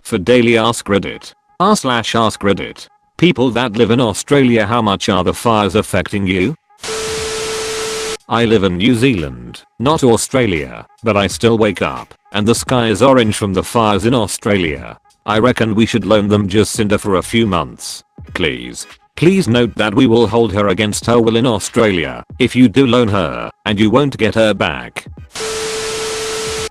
For daily Ask Reddit. r/Ask Reddit. People that live in Australia, how much are the fires affecting you? I live in New Zealand, not Australia, but I still wake up and the sky is orange from the fires in Australia. I reckon we should loan them Jacinda for a few months. Please. Please note that we will hold her against her will in Australia if you do loan her, and you won't get her back.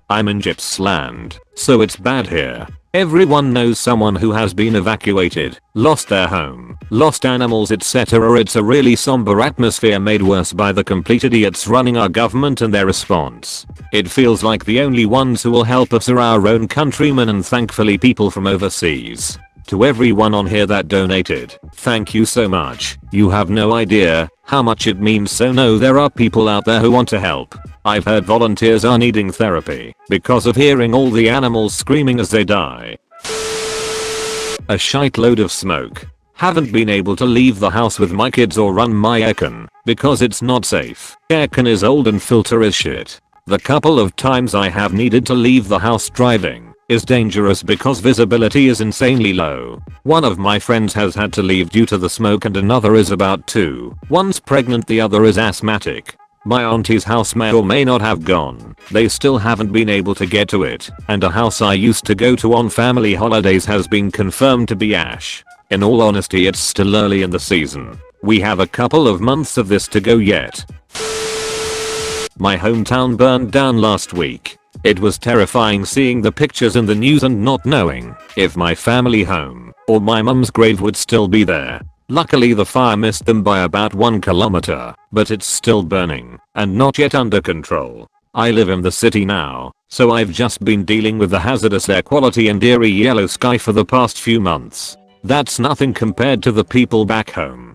I'm in Gippsland, so it's bad here. Everyone knows someone who has been evacuated, lost their home, lost animals, etc. It's a really somber atmosphere made worse by the complete idiots running our government and their response. It feels like the only ones who will help us are our own countrymen and thankfully people from overseas. To everyone on here that donated, thank you so much. You have no idea how much it means. So know there are people out there who want to help. I've heard volunteers are needing therapy because of hearing all the animals screaming as they die. A shite load of smoke. Haven't been able to leave the house with my kids or run my aircon because it's not safe. Aircon is old and filter is shit. The couple of times I have needed to leave the house driving is dangerous because visibility is insanely low. One of my friends has had to leave due to the smoke and another is about to. One's pregnant, the other is asthmatic. My auntie's house may or may not have gone. They still haven't been able to get to it. And a house I used to go to on family holidays has been confirmed to be ash. In all honesty, it's still early in the season. We have a couple of months of this to go yet. My hometown burned down last week. It was terrifying seeing the pictures in the news and not knowing if my family home or my mum's grave would still be there. Luckily the fire missed them by about 1 kilometer, but it's still burning and not yet under control. I live in the city now, so I've just been dealing with the hazardous air quality and eerie yellow sky for the past few months. That's nothing compared to the people back home.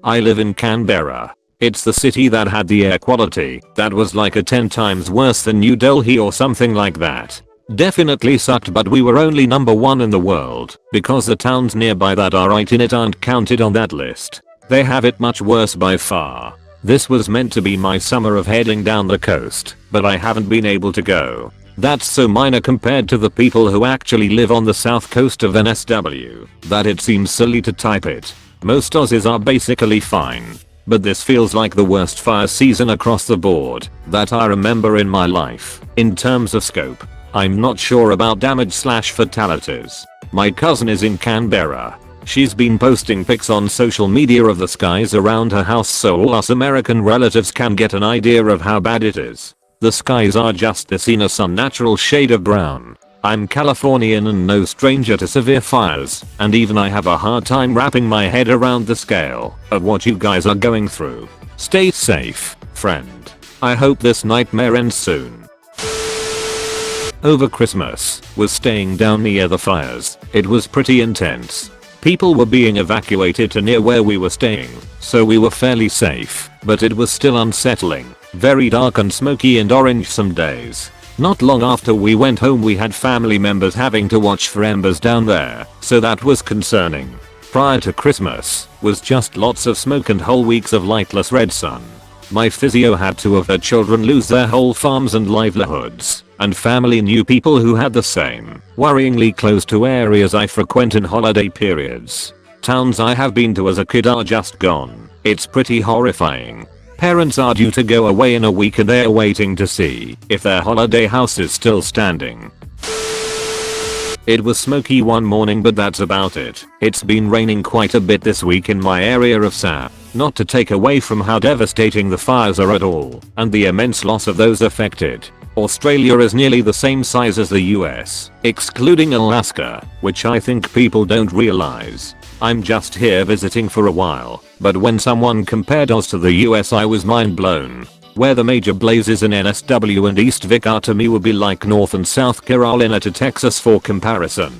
I live in Canberra. It's the city that had the air quality that was like a 10 times worse than New Delhi or something like that. Definitely sucked, but we were only number 1 in the world because the towns nearby that are right in it aren't counted on that list. They have it much worse by far. This was meant to be my summer of heading down the coast, but I haven't been able to go. That's so minor compared to the people who actually live on the south coast of NSW that it seems silly to type it. Most Aussies are basically fine. But this feels like the worst fire season across the board that I remember in my life. In terms of scope, I'm not sure about damage/fatalities. My cousin is in Canberra. She's been posting pics on social media of the skies around her house so all us American relatives can get an idea of how bad it is. The skies are just this unnatural shade of brown. I'm Californian and no stranger to severe fires, and even I have a hard time wrapping my head around the scale of what you guys are going through. Stay safe, friend. I hope this nightmare ends soon. Over Christmas, was staying down near the fires. It was pretty intense. People were being evacuated to near where we were staying, so we were fairly safe, but it was still unsettling. Very dark and smoky and orange some days. Not long after we went home we had family members having to watch for embers down there, so that was concerning. Prior to Christmas, was just lots of smoke and whole weeks of lightless red sun. My physio had 2 of her children lose their whole farms and livelihoods, and family knew people who had the same, worryingly close to areas I frequent in holiday periods. Towns I have been to as a kid are just gone. It's pretty horrifying. Parents are due to go away in a week and they're waiting to see if their holiday house is still standing. It was smoky one morning, but that's about it. It's been raining quite a bit this week in my area of SA. Not to take away from how devastating the fires are at all, and the immense loss of those affected. Australia is nearly the same size as the US, excluding Alaska, which I think people don't realize. I'm just here visiting for a while, but when someone compared us to the US I was mind blown. Where the major blazes in NSW and East Vic are to me would be like North and South Carolina to Texas for comparison.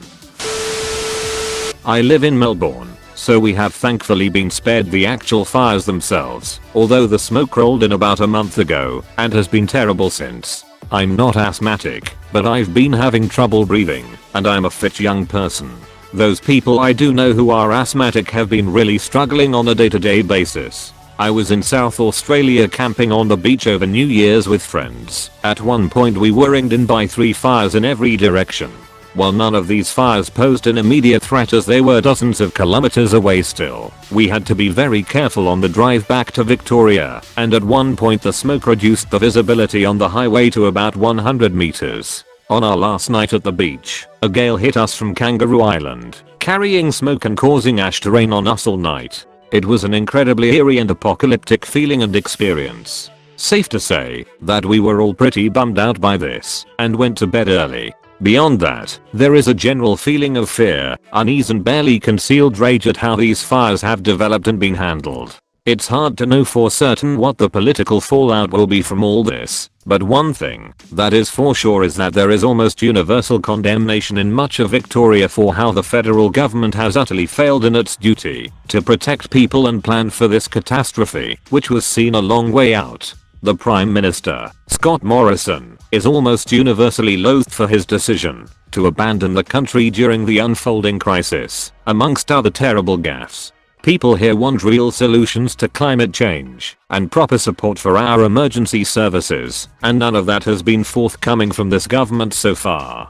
I live in Melbourne, so we have thankfully been spared the actual fires themselves, although the smoke rolled in about a month ago and has been terrible since. I'm not asthmatic, but I've been having trouble breathing, and I'm a fit young person. Those people I do know who are asthmatic have been really struggling on a day-to-day basis. I was in South Australia camping on the beach over New Year's with friends. At one point we were ringed in by 3 fires in every direction. While none of these fires posed an immediate threat as they were dozens of kilometers away still, we had to be very careful on the drive back to Victoria, and at one point the smoke reduced the visibility on the highway to about 100 meters. On our last night at the beach, a gale hit us from Kangaroo Island, carrying smoke and causing ash to rain on us all night. It was an incredibly eerie and apocalyptic feeling and experience. Safe to say that we were all pretty bummed out by this and went to bed early. Beyond that, there is a general feeling of fear, unease and barely concealed rage at how these fires have developed and been handled. It's hard to know for certain what the political fallout will be from all this, but one thing that is for sure is that there is almost universal condemnation in much of Victoria for how the federal government has utterly failed in its duty to protect people and plan for this catastrophe, which was seen a long way out. The Prime Minister, Scott Morrison, is almost universally loathed for his decision to abandon the country during the unfolding crisis, amongst other terrible gaffes. People here want real solutions to climate change and proper support for our emergency services, and none of that has been forthcoming from this government so far.